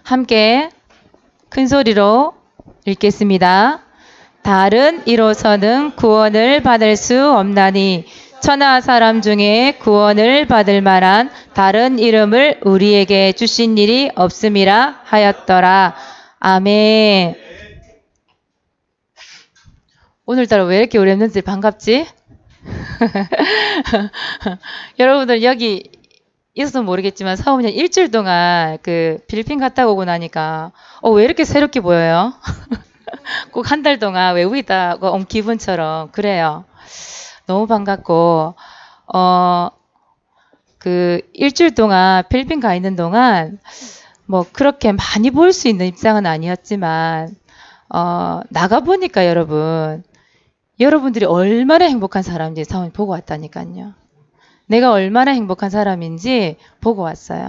함께 큰 소리로 읽겠습니다. 다른 이로서는 구원을 받을 수 없나니 천하 사람 중에 구원을 받을 만한 다른 이름을 우리에게 주신 일이 없음이라 하였더라. 아멘. 오늘따라 왜 이렇게 어렵는지 반갑지? 여러분들 여기 있어서 모르겠지만 사오년 일주일 동안 그 필리핀 갔다 오고 나니까 왜 이렇게 새롭게 보여요? 꼭 한 달 동안 외국이다 온 기분처럼 그래요. 너무 반갑고 그 일주일 동안 필리핀 가 있는 동안 뭐 그렇게 많이 볼 수 있는 입장은 아니었지만 나가 보니까 여러분들이 얼마나 행복한 사람인지 사모님 보고 왔다니까요. 내가 얼마나 행복한 사람인지 보고 왔어요.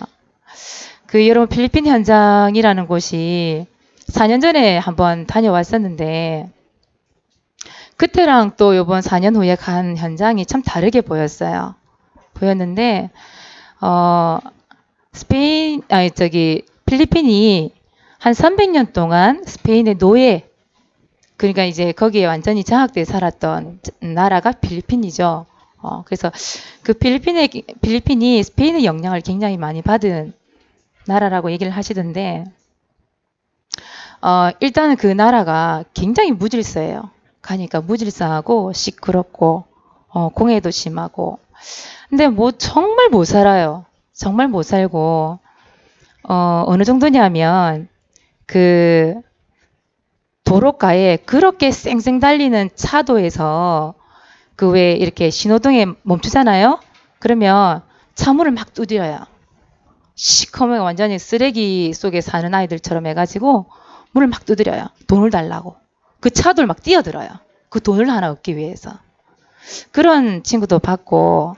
그 여러분 필리핀 현장이라는 곳이 4년 전에 한번 다녀왔었는데 그때랑 또 이번 4년 후에 간 현장이 참 다르게 보였는데 필리핀이 한 300년 동안 스페인의 노예, 그러니까 이제 거기에 완전히 장악돼 살았던 나라가 필리핀이죠. 그래서 그 필리핀이 스페인의 영향을 굉장히 많이 받은 나라라고 얘기를 하시던데, 일단은 그 나라가 굉장히 무질서해요. 가니까 무질서하고 시끄럽고, 공해도 심하고. 근데 뭐 정말 못 살아요. 정말 못 살고, 어느 정도냐면, 그, 도로가에 그렇게 쌩쌩 달리는 차도에서 그 왜 이렇게 신호등에 멈추잖아요? 그러면 차문을 막 두드려요. 시커멓게 완전히 쓰레기 속에 사는 아이들처럼 해가지고 문을 막 두드려요. 돈을 달라고. 그 차도를 막 뛰어들어요. 그 돈을 하나 얻기 위해서. 그런 친구도 봤고,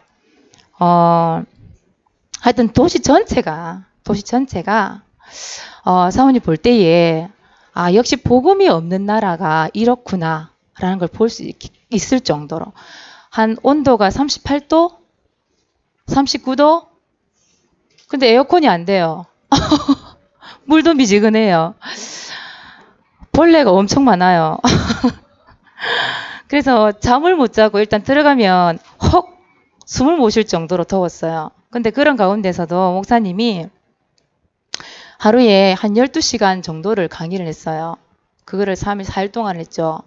하여튼 도시 전체가 사모님 볼 때에 역시 복음이 없는 나라가 이렇구나 라는 걸 볼 수 있을 정도로 한 온도가 38도? 39도? 근데 에어컨이 안 돼요. 물도 미지근해요. 벌레가 엄청 많아요. 그래서 잠을 못 자고 일단 들어가면 헉 숨을 못 쉴 정도로 더웠어요. 근데 그런 가운데서도 목사님이 하루에 한 12시간 정도를 강의를 했어요. 그거를 3일, 4일 동안 했죠.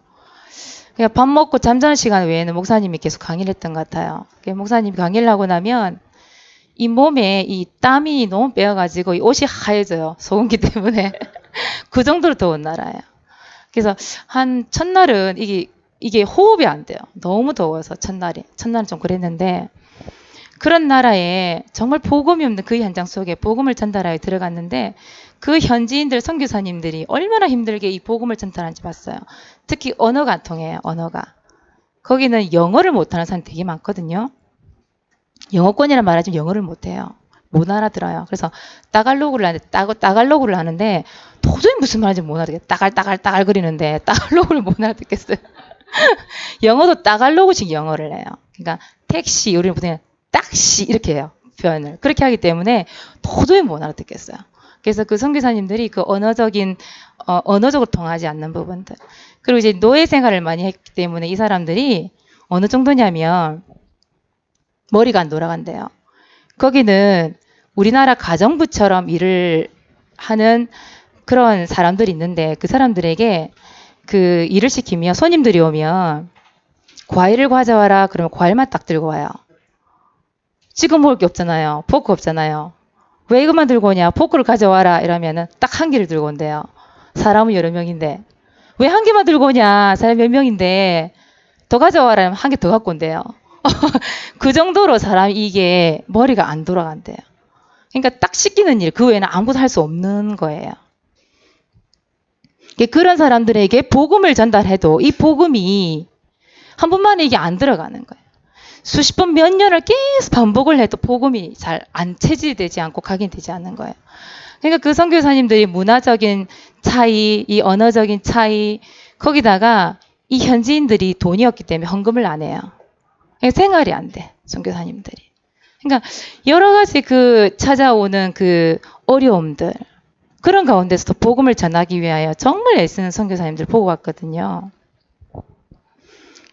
그냥 밥 먹고 잠자는 시간 외에는 목사님이 계속 강의를 했던 것 같아요. 목사님이 강의를 하고 나면 이 몸에 이 땀이 너무 빼어가지고 이 옷이 하얘져요. 소금기 때문에. 그 정도로 더운 나라예요. 그래서 한 첫날은 이게 호흡이 안 돼요. 너무 더워서 첫날은 좀 그랬는데, 그런 나라에 정말 복음이 없는 그 현장 속에 복음을 전달하여 들어갔는데 그 현지인들 선교사님들이 얼마나 힘들게 이 복음을 전달하는지 봤어요. 특히 언어가 안 통해요. 언어가. 거기는 영어를 못하는 사람이 되게 많거든요. 영어권이란 말하지만 영어를 못해요. 못 알아들어요. 그래서 따갈로그를 하는데 도저히 무슨 말인지 못 알아듣겠어요. 따갈 거리는데 따갈로그를 못 알아듣겠어요. 영어도 따갈로그식 영어를 해요. 그러니까 택시, 우리는 보통 딱시 이렇게 해요. 표현을. 그렇게 하기 때문에 도저히 못 알아듣겠어요. 그래서 그 선교사님들이 그 언어적으로 통하지 않는 부분들. 그리고 이제 노예 생활을 많이 했기 때문에 이 사람들이 어느 정도냐면 머리가 안 돌아간대요. 거기는 우리나라 가정부처럼 일을 하는 그런 사람들이 있는데 그 사람들에게 그 일을 시키면 손님들이 오면 과일을 가져와라 그러면 과일만 딱 들고 와요. 지금 먹을 게 없잖아요. 포크 없잖아요. 왜 이것만 들고 오냐? 포크를 가져와라 이러면은 딱 한 개를 들고 온대요. 사람은 여러 명인데 왜 한 개만 들고 오냐? 사람 몇 명인데 더 가져와라 하면 한 개 더 갖고 온대요. 그 정도로 사람이 이게 머리가 안 돌아간대요. 그러니까 딱 시키는 일 그 외에는 아무것도 할 수 없는 거예요. 그런 사람들에게 복음을 전달해도 이 복음이 한 번만에 이게 안 들어가는 거예요. 수십 번 몇 년을 계속 반복을 해도 복음이 잘 안 체질되지 않고 각인되지 않는 거예요. 그러니까 그 선교사님들이 문화적인 차이, 이 언어적인 차이, 거기다가 이 현지인들이 돈이 없기 때문에 헌금을 안 해요. 그러니까 생활이 안 돼, 선교사님들이. 그러니까 여러 가지 그 찾아오는 그 어려움들, 그런 가운데서도 복음을 전하기 위하여 정말 애쓰는 선교사님들 보고 왔거든요.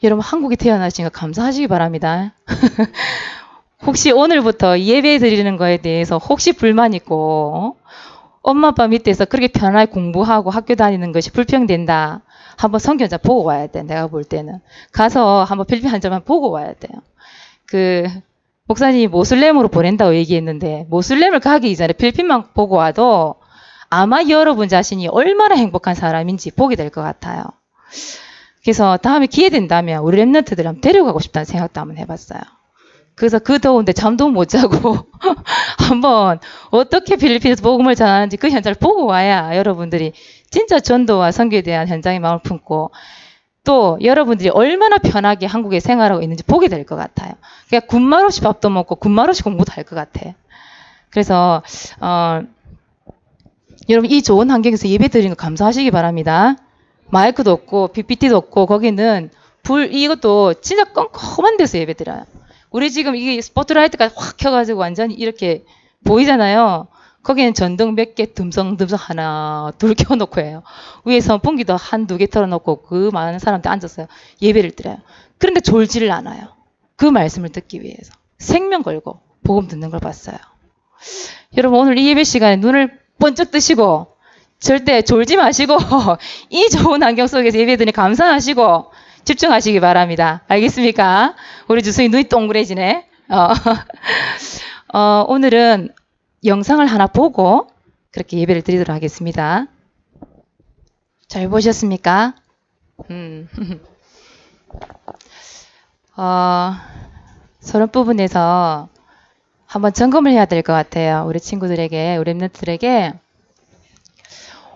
여러분 한국에 태어나신 거 감사하시기 바랍니다. 혹시 오늘부터 예배 드리는 거에 대해서 혹시 불만 있고 엄마 아빠 밑에서 그렇게 편하게 공부하고 학교 다니는 것이 불평된다. 한번 선교자 보고 와야 돼. 내가 볼 때는. 가서 한번 필리핀 한 점만 보고 와야 돼요. 목사님이 모슬렘으로 보낸다고 얘기했는데 모슬렘을 가기 이전에 필리핀만 보고 와도 아마 여러분 자신이 얼마나 행복한 사람인지 보게 될 것 같아요. 그래서 다음에 기회 된다면 우리 랩런트들 한번 데려가고 싶다는 생각도 한번 해봤어요. 그래서 그 더운데 잠도 못 자고 한번 어떻게 필리핀에서 복음을 전하는지 그 현장을 보고 와야 여러분들이 진짜 전도와 선교에 대한 현장의 마음을 품고 또 여러분들이 얼마나 편하게 한국에 생활하고 있는지 보게 될 것 같아요. 그냥 군말 없이 밥도 먹고 군말 없이 공부도 할 것 같아. 그래서 여러분 이 좋은 환경에서 예배 드리는 거 감사하시기 바랍니다. 마이크도 없고 PPT도 없고 거기는 이것도 진짜 껌껌한 데서 예배 드려요. 우리 지금 이게 스포트라이트가 확 켜가지고 완전히 이렇게 보이잖아요. 거기는 전등 몇 개 듬성듬성 하나 둘 켜놓고 해요. 위에 선풍기도 한두 개 털어놓고 그 많은 사람들 앉았어요. 예배를 드려요. 그런데 졸지를 않아요. 그 말씀을 듣기 위해서. 생명 걸고 복음 듣는 걸 봤어요. 여러분 오늘 이 예배 시간에 눈을 번쩍 뜨시고 절대 졸지 마시고 이 좋은 환경 속에서 예배 드리니 감사하시고 집중하시기 바랍니다. 알겠습니까? 우리 주승이 눈이 동그래지네. 오늘은 영상을 하나 보고 그렇게 예배를 드리도록 하겠습니다. 잘 보셨습니까? 서론 부분에서 한번 점검을 해야 될 것 같아요. 우리 친구들에게, 우리 랩런트들에게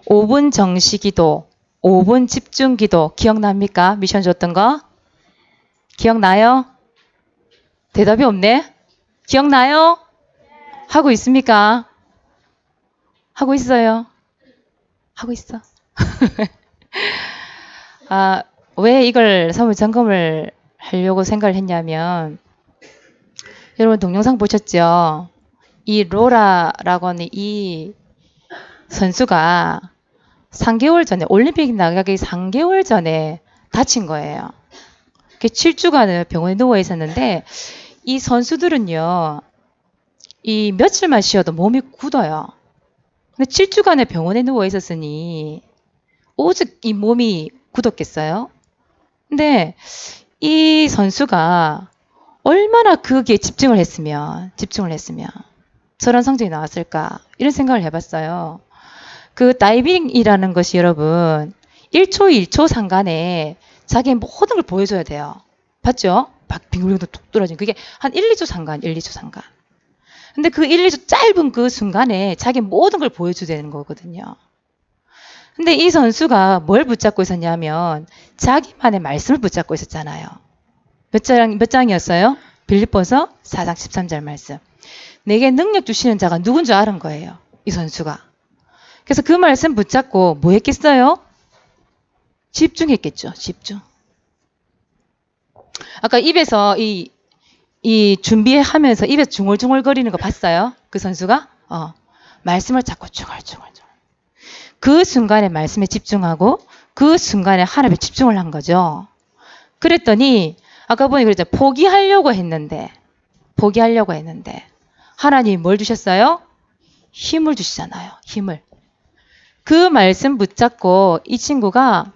5분 정시기도, 5분 집중기도 기억납니까? 미션 줬던 거? 기억나요? 대답이 없네? 기억나요? 하고 있습니까? 하고 있어요? 하고 있어. 왜 이걸 사무 점검을 하려고 생각을 했냐면 여러분 동영상 보셨죠? 이 로라라고 하는 이 선수가 3개월 전에 올림픽 나가기 3개월 전에 다친 거예요. 7주간을 병원에 누워 있었는데 이 선수들은요. 이 며칠만 쉬어도 몸이 굳어요. 근데 7주간의 병원에 누워 있었으니 오직 이 몸이 굳었겠어요? 근데 이 선수가 얼마나 거기에 집중을 했으면 저런 성적이 나왔을까 이런 생각을 해봤어요. 그 다이빙이라는 것이 여러분 1초 1초 상간에 자기의 모든 걸 보여줘야 돼요. 봤죠? 막 빙글빙글 뚝 떨어진 그게 한 1, 2초 상간. 근데 그 1, 2초 짧은 그 순간에 자기 모든 걸 보여줘야 되는 거거든요. 근데 이 선수가 뭘 붙잡고 있었냐면 자기만의 말씀을 붙잡고 있었잖아요. 몇 장이었어요? 빌립보서 4장 13절 말씀. 내게 능력 주시는 자가 누군 줄 아는 거예요. 이 선수가. 그래서 그 말씀 붙잡고 뭐 했겠어요? 집중했겠죠. 집중. 아까 입에서 이 준비하면서 입에서 중얼중얼 거리는 거 봤어요? 그 선수가? 말씀을 잡고 중얼중얼. 그 순간에 말씀에 집중하고 그 순간에 하나님에 집중을 한 거죠. 그랬더니 아까 보니 그랬죠. 포기하려고 했는데 하나님이 뭘 주셨어요? 힘을 주시잖아요. 힘을. 그 말씀 붙잡고 이 친구가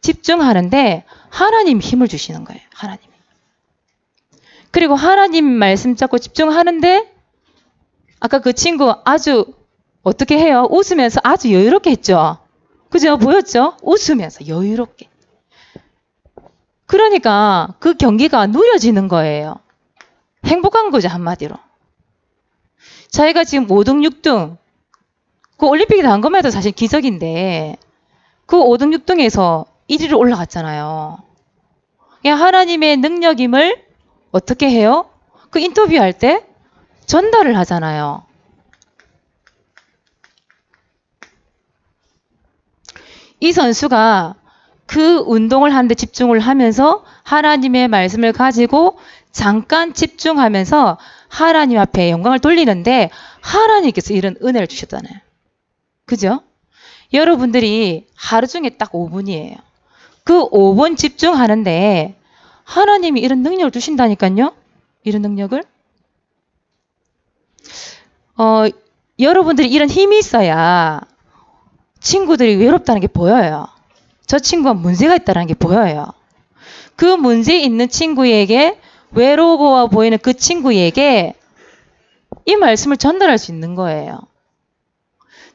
집중하는데 하나님 힘을 주시는 거예요. 하나님이. 그리고 하나님 말씀 잡고 집중하는데 아까 그 친구 아주 어떻게 해요? 웃으면서 아주 여유롭게 했죠. 그죠? 보였죠? 웃으면서 여유롭게. 그러니까 그 경기가 누려지는 거예요. 행복한 거죠. 한마디로. 자기가 지금 5등, 6등 그 올림픽에 나간 것만 해도 사실 기적인데 그 5등, 6등에서 1위로 올라갔잖아요. 그냥 하나님의 능력임을 어떻게 해요? 그 인터뷰할 때 전달을 하잖아요. 이 선수가 그 운동을 하는데 집중을 하면서 하나님의 말씀을 가지고 잠깐 집중하면서 하나님 앞에 영광을 돌리는데 하나님께서 이런 은혜를 주셨잖아요. 그죠? 여러분들이 하루 중에 딱 5분이에요. 그 5분 집중하는데 하나님이 이런 능력을 주신다니까요. 이런 능력을. 여러분들이 이런 힘이 있어야 친구들이 외롭다는 게 보여요. 저 친구가 문제가 있다는 게 보여요. 그 문제 있는 친구에게, 외로워 보이는 그 친구에게 이 말씀을 전달할 수 있는 거예요.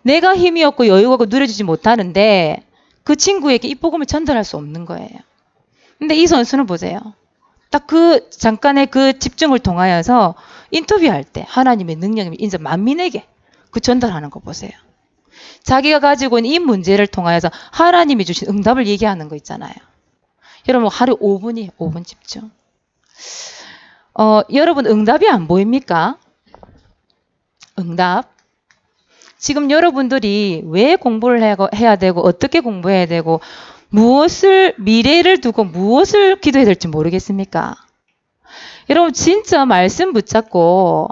내가 힘이 없고 여유가 없고 누려주지 못하는데 그 친구에게 이 복음을 전달할 수 없는 거예요. 근데 이 선수는 보세요. 딱 그 잠깐의 그 집중을 통하여서 인터뷰할 때 하나님의 능력이 인제 만민에게 그 전달하는 거 보세요. 자기가 가지고 있는 이 문제를 통하여서 하나님이 주신 응답을 얘기하는 거 있잖아요. 여러분 하루 5분이 5분 집중. 여러분 응답이 안 보입니까? 응답. 지금 여러분들이 왜 공부를 해야 되고 어떻게 공부해야 되고 미래를 두고 무엇을 기도해야 될지 모르겠습니까? 여러분 진짜 말씀 붙잡고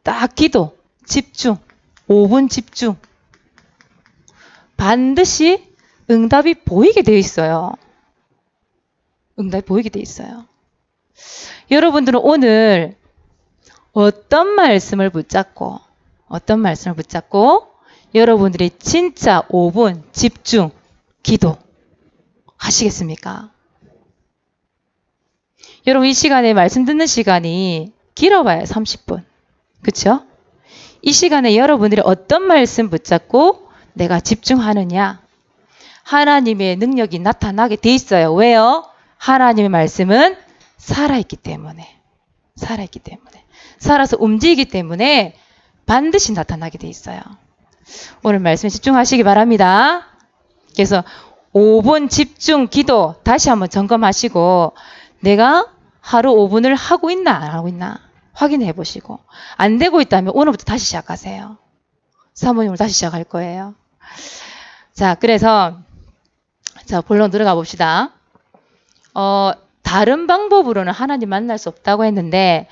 딱 기도, 집중, 5분 집중. 반드시 응답이 보이게 되어 있어요. 응답이 보이게 되어 있어요. 여러분들은 오늘 어떤 말씀을 붙잡고 여러분들이 진짜 5분 집중 기도 하시겠습니까? 여러분 이 시간에 말씀 듣는 시간이 길어봐야 30분. 그렇죠? 이 시간에 여러분들이 어떤 말씀 붙잡고 내가 집중하느냐? 하나님의 능력이 나타나게 돼 있어요. 왜요? 하나님의 말씀은 살아있기 때문에. 살아서 움직이기 때문에 반드시 나타나게 돼 있어요. 오늘 말씀에 집중하시기 바랍니다. 그래서 5분 집중 기도 다시 한번 점검하시고 내가 하루 5분을 하고 있나 안 하고 있나 확인해 보시고 안 되고 있다면 오늘부터 다시 시작하세요. 사모님을 다시 시작할 거예요. 자, 그래서 본론 들어가 봅시다. 다른 방법으로는 하나님 만날 수 없다고 했는데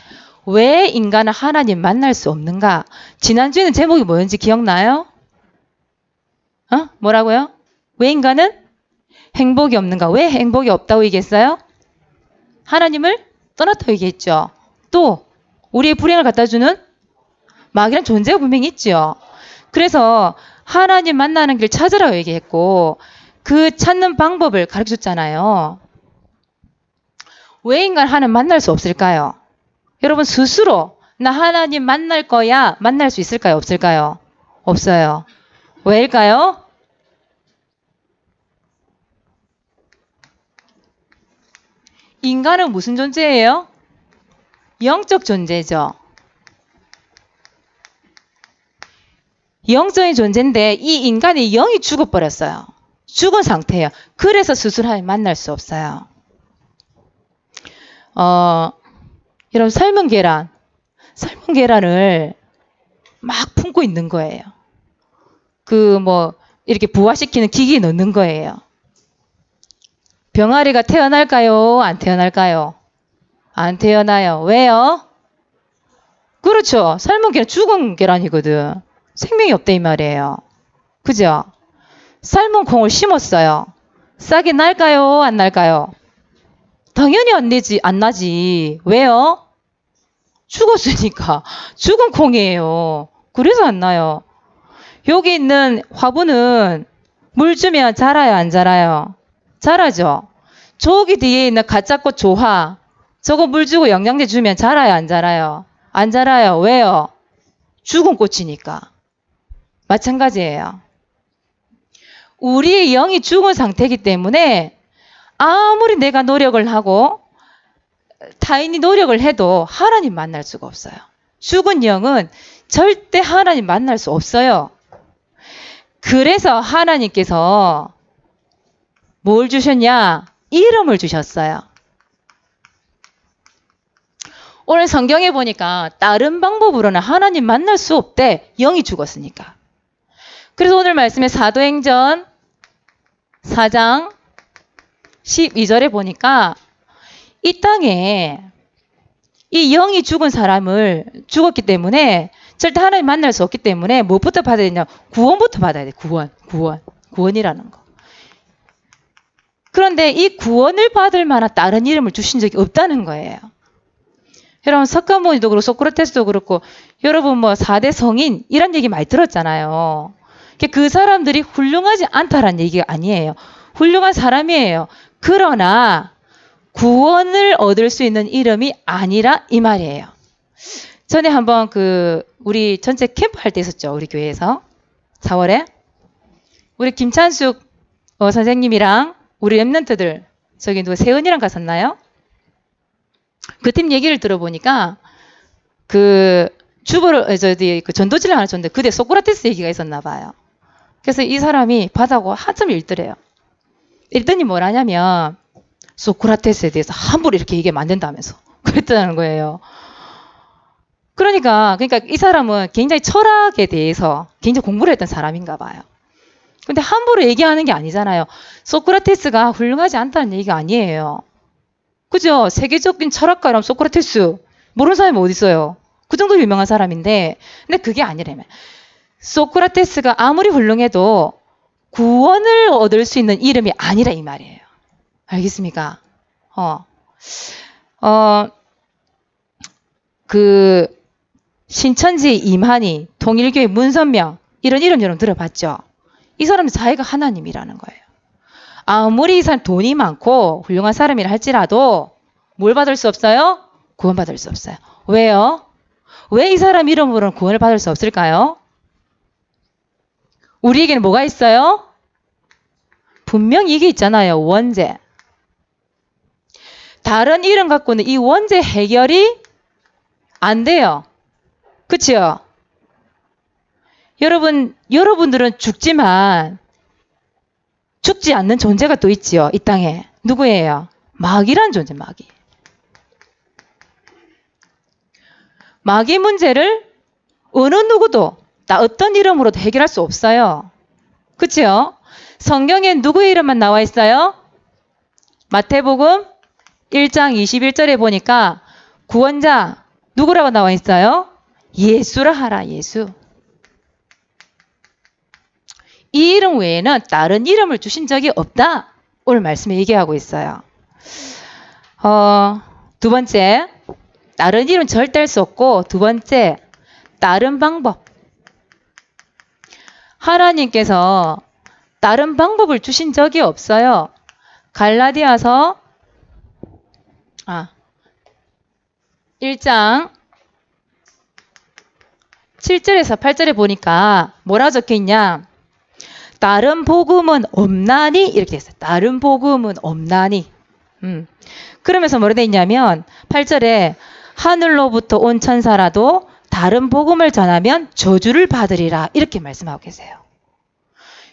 왜 인간은 하나님 만날 수 없는가? 지난주에는 제목이 뭐였는지 기억나요? 뭐라고요? 왜 인간은 행복이 없는가? 왜 행복이 없다고 얘기했어요? 하나님을 떠났다고 얘기했죠. 또 우리의 불행을 갖다 주는 마귀란 존재가 분명히 있죠. 그래서 하나님 만나는 길 찾으라고 얘기했고 그 찾는 방법을 가르쳐줬잖아요. 왜 인간 하나님 만날 수 없을까요? 여러분 스스로 나 하나님 만날 거야 만날 수 있을까요? 없을까요? 없어요. 왜일까요? 인간은 무슨 존재예요? 영적 존재죠. 영적인 존재인데 이 인간의 영이 죽어버렸어요. 죽은 상태예요. 그래서 스스로 하나님 만날 수 없어요. 여러분 삶은 계란을 막 품고 있는 거예요. 이렇게 부화시키는 기기에 넣는 거예요. 병아리가 태어날까요? 안 태어날까요? 안 태어나요. 왜요? 그렇죠. 삶은 계란 죽은 계란이거든. 생명이 없다 이 말이에요. 그죠? 삶은 콩을 심었어요. 싹이 날까요? 안 날까요? 당연히 안 나지. 왜요? 죽었으니까. 죽은 콩이에요. 그래서 안 나요. 여기 있는 화분은 물 주면 자라요? 안 자라요? 자라죠. 저기 뒤에 있는 가짜꽃 조화. 저거 물 주고 영양제 주면 자라요? 안 자라요? 안 자라요. 왜요? 죽은 꽃이니까. 마찬가지예요. 우리의 영이 죽은 상태이기 때문에 아무리 내가 노력을 하고 타인이 노력을 해도 하나님 만날 수가 없어요. 죽은 영은 절대 하나님 만날 수 없어요. 그래서 하나님께서 뭘 주셨냐? 이름을 주셨어요. 오늘 성경에 보니까 다른 방법으로는 하나님 만날 수 없대. 영이 죽었으니까. 그래서 오늘 말씀에 사도행전 4장 12절에 보니까 이 땅에 이 영이 죽은 사람을 죽었기 때문에 절대 하나님 만날 수 없기 때문에 무엇부터 받아야 되냐? 구원부터 받아야 돼. 구원이라는 거. 그런데 이 구원을 받을 만한 다른 이름을 주신 적이 없다는 거예요. 여러분 석가모니도 그렇고 소크라테스도 그렇고 여러분 뭐 4대 성인 이런 얘기 많이 들었잖아요. 그 사람들이 훌륭하지 않다라는 얘기가 아니에요. 훌륭한 사람이에요. 그러나 구원을 얻을 수 있는 이름이 아니라 이 말이에요. 전에 한번 우리 전체 캠프 할 때 있었죠. 우리 교회에서 4월에 우리 김찬숙 선생님이랑 우리 랩런트들 저기 누가 세은이랑 갔었나요? 그 팀 얘기를 들어보니까 전도지를 하나 줬는데 그때 소크라테스 얘기가 있었나 봐요. 그래서 이 사람이 받아고 한참 읽더래요. 읽더니 뭘 하냐면 소크라테스에 대해서 함부로 이렇게 얘기하면 안 된다면서 그랬다는 거예요. 그러니까 이 사람은 굉장히 철학에 대해서 굉장히 공부를 했던 사람인가 봐요. 근데 함부로 얘기하는 게 아니잖아요. 소크라테스가 훌륭하지 않다는 얘기가 아니에요. 그죠? 세계적인 철학가라면 소크라테스 모르는 사람이 어디 있어요? 그 정도 유명한 사람인데 근데 그게 아니라면 소크라테스가 아무리 훌륭해도 구원을 얻을 수 있는 이름이 아니라 이 말이에요. 알겠습니까? 신천지 임한이, 통일교의 문선명 이런 이름 여러분 들어봤죠? 이 사람은 자기가 하나님이라는 거예요. 아무리 이 사람 돈이 많고 훌륭한 사람이라 할지라도 뭘 받을 수 없어요? 구원 받을 수 없어요. 왜요? 왜 이 사람 이름으로는 구원을 받을 수 없을까요? 우리에게는 뭐가 있어요? 분명히 이게 있잖아요. 원죄. 다른 이름 갖고는 이 원죄 해결이 안 돼요. 그치요? 여러분들은 죽지만 죽지 않는 존재가 또 있지요. 이 땅에. 누구예요? 마귀란 존재, 마귀. 마귀 문제를 어느 누구도 어떤 이름으로도 해결할 수 없어요. 그치요? 성경에 누구의 이름만 나와 있어요? 마태복음 1장 21절에 보니까 구원자 누구라고 나와 있어요? 예수라 하라, 예수. 이 이름 외에는 다른 이름을 주신 적이 없다. 오늘 말씀에 얘기하고 있어요. 두 번째, 다른 이름 절대 할 수 없고, 두 번째, 다른 방법. 하나님께서 다른 방법을 주신 적이 없어요. 갈라디아서 1장 7절에서 8절에 보니까 뭐라 적혀있냐? 다른 복음은 없나니? 이렇게 됐어요. 다른 복음은 없나니. 그러면서 뭐라 돼 있냐면 8절에 하늘로부터 온 천사라도 다른 복음을 전하면 저주를 받으리라. 이렇게 말씀하고 계세요.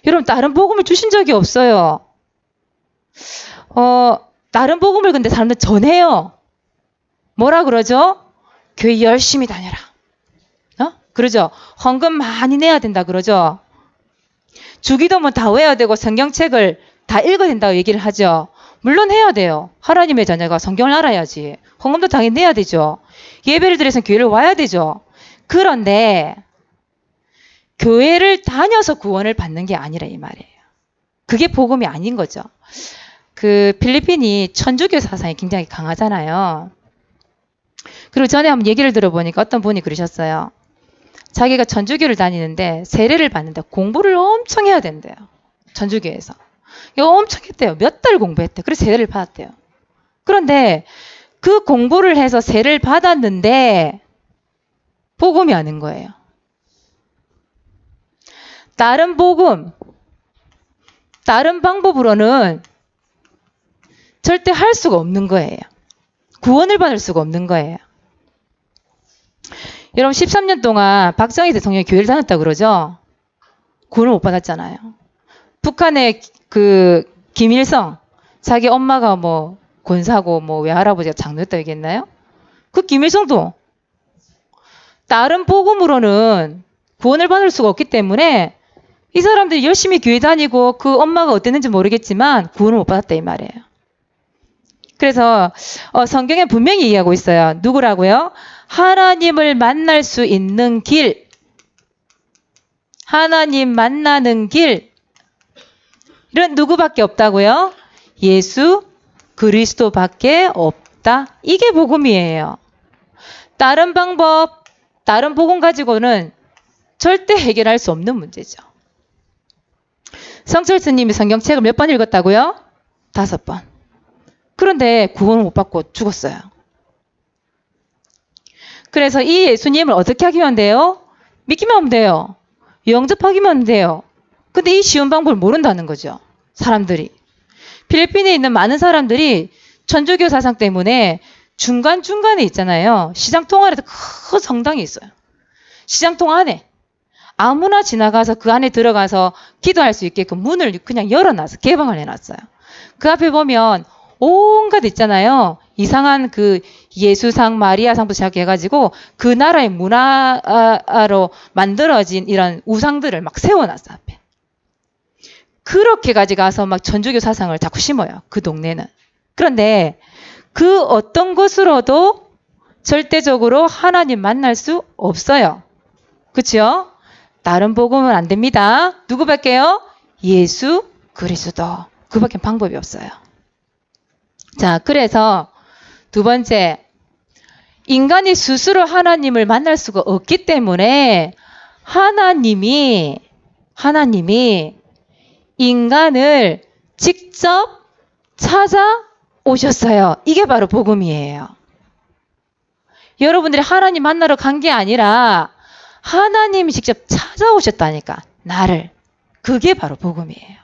여러분 다른 복음을 주신 적이 없어요. 다른 복음을 근데 사람들 전해요. 뭐라 그러죠? 교회 열심히 다녀라. 그러죠? 헌금 많이 내야 된다 그러죠? 주기도문 다 외워야 되고 성경책을 다 읽어야 된다고 얘기를 하죠. 물론 해야 돼요. 하나님의 자녀가 성경을 알아야지. 헌금도 당연히 내야 되죠. 예배를 드려서 교회를 와야 되죠. 그런데 교회를 다녀서 구원을 받는 게 아니라 이 말이에요. 그게 복음이 아닌 거죠. 필리핀이 천주교 사상이 굉장히 강하잖아요. 그리고 전에 한번 얘기를 들어보니까 어떤 분이 그러셨어요. 자기가 천주교를 다니는데 세례를 받는데 공부를 엄청 해야 된대요. 천주교에서. 이거 엄청 했대요. 몇 달 공부했대요. 그래서 세례를 받았대요. 그런데 그 공부를 해서 세례를 받았는데 복음이 아닌 거예요. 다른 복음, 다른 방법으로는 절대 할 수가 없는 거예요. 구원을 받을 수가 없는 거예요. 여러분 13년 동안 박정희 대통령이 교회를 다녔다고 그러죠? 구원을 못 받았잖아요. 북한의 김일성, 자기 엄마가 권사고 외할아버지가 장로였다 얘기했나요? 그 김일성도 다른 복음으로는 구원을 받을 수가 없기 때문에 이 사람들이 열심히 교회 다니고 그 엄마가 어땠는지 모르겠지만 구원을 못 받았다 이 말이에요. 그래서 성경에 분명히 얘기하고 있어요. 누구라고요? 하나님을 만날 수 있는 길, 하나님 만나는 길, 이런 누구밖에 없다고요? 예수 그리스도밖에 없다. 이게 복음이에요. 다른 방법, 다른 복음 가지고는 절대 해결할 수 없는 문제죠. 성철 스님이 성경책을 몇 번 읽었다고요? 5번. 그런데 구원을 못 받고 죽었어요. 그래서 이 예수님을 어떻게 하기만 돼요? 믿기만 하면 돼요. 영접하기만 하면 돼요. 근데 이 쉬운 방법을 모른다는 거죠. 사람들이. 필리핀에 있는 많은 사람들이 천주교 사상 때문에 중간중간에 있잖아요. 시장통 안에도 큰 성당이 있어요. 시장통 안에. 아무나 지나가서 그 안에 들어가서 기도할 수 있게끔 문을 그냥 열어놨어요. 개방을 해놨어요. 그 앞에 보면 온갖 있잖아요. 이상한 그 예수상, 마리아상부터 시작해가지고 그 나라의 문화로 만들어진 이런 우상들을 막 세워놨어요. 앞에. 그렇게까지 가서 막 천주교 사상을 자꾸 심어요. 그 동네는. 그런데 그 어떤 것으로도 절대적으로 하나님 만날 수 없어요. 그렇죠? 다른 복음은 안 됩니다. 누구밖에요? 예수 그리스도. 그밖에 방법이 없어요. 자, 그래서 두 번째, 인간이 스스로 하나님을 만날 수가 없기 때문에 하나님이 인간을 직접 찾아오셨어요. 이게 바로 복음이에요. 여러분들이 하나님 만나러 간 게 아니라 하나님이 직접 찾아오셨다니까, 나를. 그게 바로 복음이에요.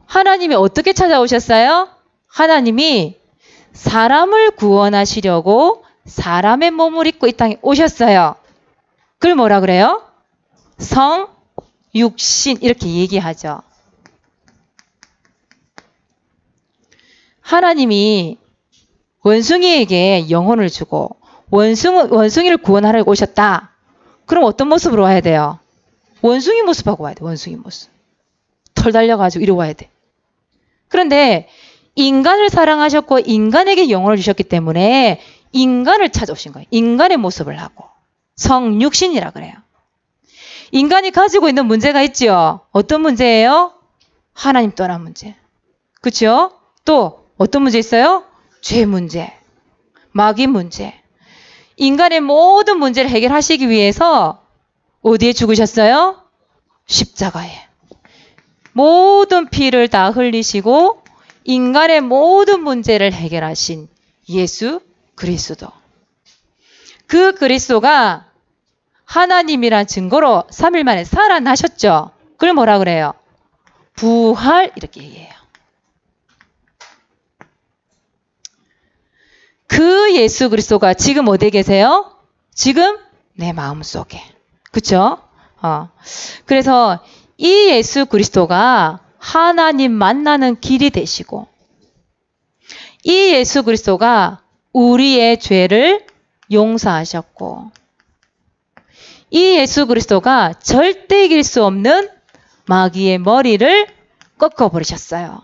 하나님이 어떻게 찾아오셨어요? 하나님이 사람을 구원하시려고 사람의 몸을 입고 이 땅에 오셨어요. 그걸 뭐라 그래요? 성, 육신 이렇게 얘기하죠. 하나님이 원숭이에게 영혼을 주고 원숭이를 구원하려고 오셨다. 그럼 어떤 모습으로 와야 돼요? 원숭이 모습하고 와야 돼. 원숭이 모습. 털 달려가지고 이리 와야 돼. 그런데 인간을 사랑하셨고 인간에게 영혼을 주셨기 때문에 인간을 찾아오신 거예요. 인간의 모습을 하고. 성육신이라 그래요. 인간이 가지고 있는 문제가 있죠. 어떤 문제예요? 하나님 떠난 문제. 그렇죠? 또 어떤 문제 있어요? 죄 문제, 마귀 문제. 인간의 모든 문제를 해결하시기 위해서 어디에 죽으셨어요? 십자가에. 모든 피를 다 흘리시고 인간의 모든 문제를 해결하신 예수 그리스도. 그 그리스도가 하나님이란 증거로 3일 만에 살아나셨죠. 그걸 뭐라 그래요? 부활 이렇게 얘기해요. 그 예수 그리스도가 지금 어디에 계세요? 지금 내 마음속에. 그렇죠? 그래서 이 예수 그리스도가 하나님 만나는 길이 되시고 이 예수 그리스도가 우리의 죄를 용서하셨고 이 예수 그리스도가 절대 이길 수 없는 마귀의 머리를 꺾어버리셨어요.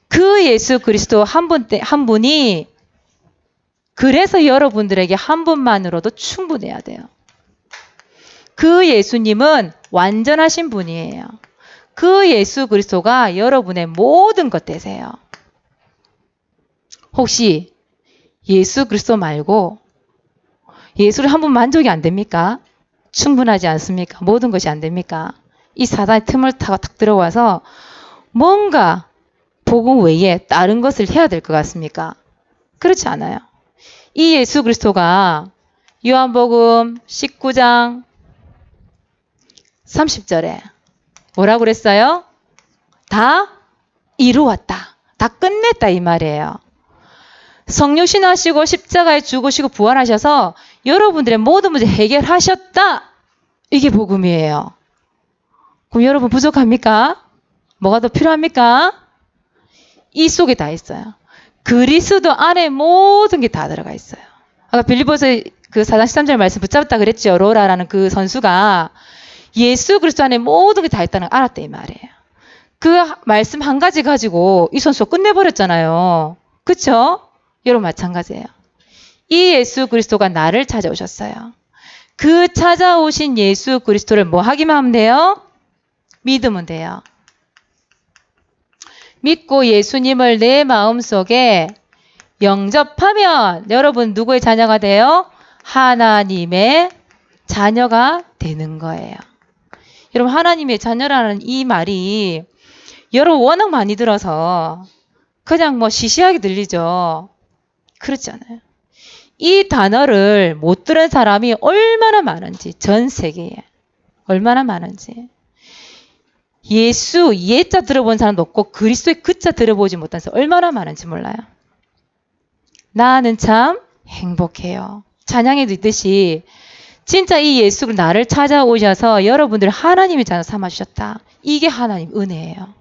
그 예수 그리스도 한 분이 그래서 여러분들에게 한 분만으로도 충분해야 돼요. 그 예수님은 완전하신 분이에요. 그 예수 그리스도가 여러분의 모든 것 되세요. 혹시 예수 그리스도 말고 예수를 한 분 만족이 안 됩니까? 충분하지 않습니까? 모든 것이 안 됩니까? 이 사단의 틈을 타고 탁 들어와서 뭔가 복음 외에 다른 것을 해야 될 것 같습니까? 그렇지 않아요. 이 예수 그리스도가 요한복음 19장 30절에 뭐라고 그랬어요? 다 이루었다. 다 끝냈다 이 말이에요. 성육신 하시고 십자가에 죽으시고 부활하셔서 여러분들의 모든 문제 해결하셨다. 이게 복음이에요. 그럼 여러분 부족합니까? 뭐가 더 필요합니까? 이 속에 다 있어요. 그리스도 안에 모든 게 다 들어가 있어요. 아까 빌립보서 그 4장 13절 말씀 붙잡았다 그랬죠. 로라라는 그 선수가 예수 그리스도 안에 모든 게 다 있다는 걸 알았다 이 말이에요. 그 말씀 한 가지 가지고 이 선수가 끝내버렸잖아요. 그쵸? 여러분 마찬가지예요. 이 예수 그리스도가 나를 찾아오셨어요. 그 찾아오신 예수 그리스도를 뭐 하기만 하면 돼요? 믿으면 돼요. 믿고 예수님을 내 마음속에 영접하면 여러분 누구의 자녀가 돼요? 하나님의 자녀가 되는 거예요. 여러분 하나님의 자녀라는 이 말이 여러분 워낙 많이 들어서 그냥 뭐 시시하게 들리죠. 그렇지 않아요. 이 단어를 못 들은 사람이 얼마나 많은지 전 세계에 얼마나 많은지 예수 예자 들어본 사람도 없고 그리스도의 그자 들어보지 못한 사람 얼마나 많은지 몰라요. 나는 참 행복해요. 찬양에도 있듯이 진짜 이 예수가 나를 찾아오셔서 여러분들 하나님의 자녀 삼아주셨다. 이게 하나님 은혜예요.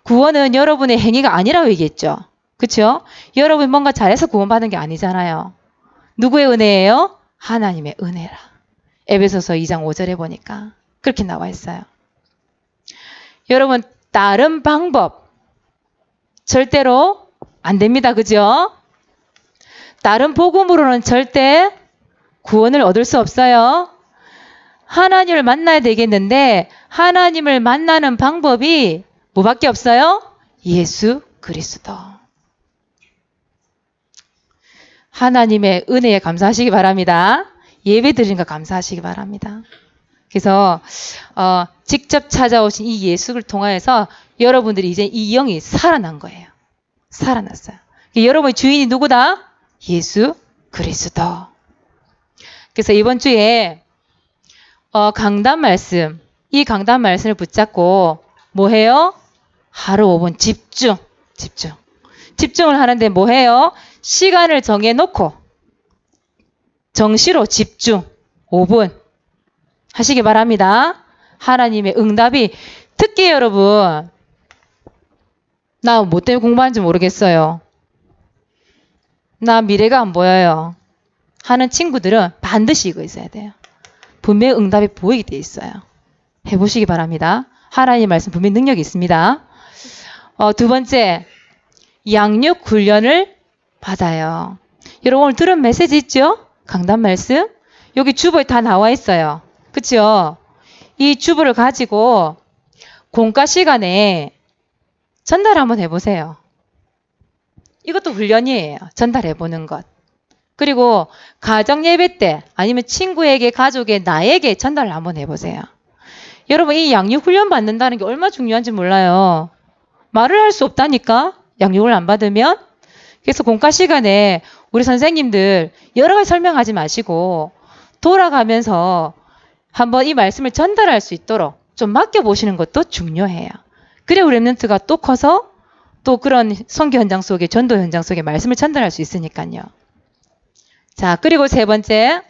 구원은 여러분의 행위가 아니라고 얘기했죠. 그렇죠? 여러분 뭔가 잘해서 구원받은 게 아니잖아요. 누구의 은혜예요? 하나님의 은혜라. 에베소서 2장 5절에 보니까 그렇게 나와 있어요. 여러분 다른 방법 절대로 안 됩니다. 그죠? 다른 복음으로는 절대 구원을 얻을 수 없어요. 하나님을 만나야 되겠는데 하나님을 만나는 방법이 뭐밖에 없어요? 예수 그리스도. 하나님의 은혜에 감사하시기 바랍니다. 예배 드리는 거 감사하시기 바랍니다. 그래서 직접 찾아오신 이 예수를 통하여서 여러분들이 이제 이 영이 살아난 거예요. 살아났어요. 여러분의 주인이 누구다? 예수 그리스도. 그래서 이번 주에 강단 말씀, 이 강단 말씀을 붙잡고 뭐 해요? 하루 5분 집중을 하는데 뭐 해요? 시간을 정해놓고 정시로 집중 5분 하시기 바랍니다. 하나님의 응답이 특히 여러분 나 뭐 때문에 공부하는지 모르겠어요. 나 미래가 안 보여요. 하는 친구들은 반드시 이거 있어야 돼요. 분명히 응답이 보이게 돼 있어요. 해보시기 바랍니다. 하나님 말씀 분명히 능력이 있습니다. 두 번째, 양육 훈련을 받아요. 여러분 오늘 들은 메시지 있죠? 강단 말씀. 여기 주보에 다 나와 있어요. 그렇죠? 이 주보를 가지고 공과 시간에 전달 한번 해보세요. 이것도 훈련이에요. 전달해보는 것. 그리고 가정 예배 때 아니면 친구에게 가족에 나에게 전달을 한번 해보세요. 여러분 이 양육 훈련 받는다는 게 얼마나 중요한지 몰라요. 말을 할 수 없다니까 양육을 안 받으면. 그래서 공과 시간에 우리 선생님들 여러 가지 설명하지 마시고 돌아가면서 한번 이 말씀을 전달할 수 있도록 좀 맡겨보시는 것도 중요해요. 그래 우리 랩런트가 또 커서 또 그런 선교 현장 속에 전도 현장 속에 말씀을 전달할 수 있으니까요. 자, 그리고 세 번째,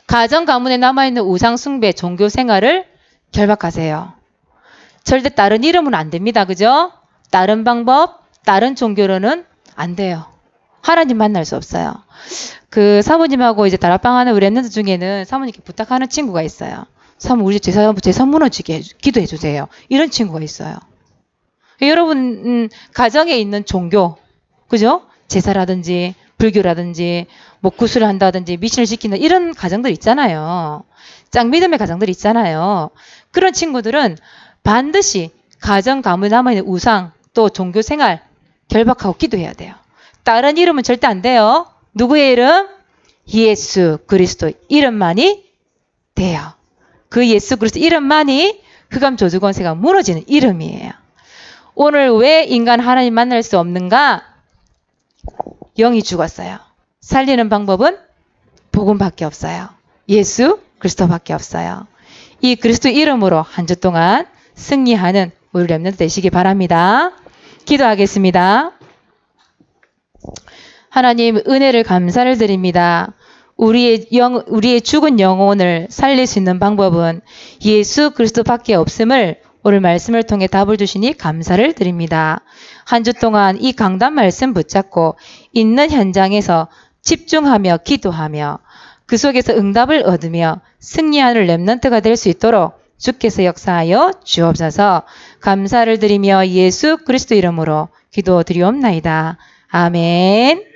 가정 가문에 남아있는 우상 숭배 종교 생활을 결박하세요. 절대 다른 이름은 안 됩니다. 그죠? 다른 방법, 다른 종교로는 안 돼요. 하나님 만날 수 없어요. 그 사모님하고 이제 다락방 하는 우리 랩런트 중에는 사모님께 부탁하는 친구가 있어요. 사모 우리 제사 무너지게 기도해 주세요. 이런 친구가 있어요. 여러분 가정에 있는 종교, 그죠? 제사라든지 불교라든지 뭐 구슬을 한다든지 미신을 지키는 이런 가정들 있잖아요. 짱믿음의 가정들 있잖아요. 그런 친구들은 반드시 가정 가문에 남아있는 우상 또 종교 생활 결박하고 기도해야 돼요. 다른 이름은 절대 안 돼요. 누구의 이름? 예수 그리스도 이름만이 돼요. 그 예수 그리스도 이름만이 흑암 저주 권세가 무너지는 이름이에요. 오늘 왜 인간 하나님 만날 수 없는가? 영이 죽었어요. 살리는 방법은 복음밖에 없어요. 예수 그리스도밖에 없어요. 이 그리스도 이름으로 한 주 동안 승리하는 우리 랩런트 되시기 바랍니다. 기도하겠습니다. 하나님 은혜를 감사를 드립니다. 우리의 죽은 영혼을 살릴 수 있는 방법은 예수 그리스도밖에 없음을 오늘 말씀을 통해 답을 주시니 감사를 드립니다. 한 주 동안 이 강단 말씀 붙잡고 있는 현장에서 집중하며 기도하며 그 속에서 응답을 얻으며 승리하는 랩런트가 될 수 있도록 주께서 역사하여 주옵소서. 감사를 드리며 예수 그리스도 이름으로 기도드리옵나이다. 아멘.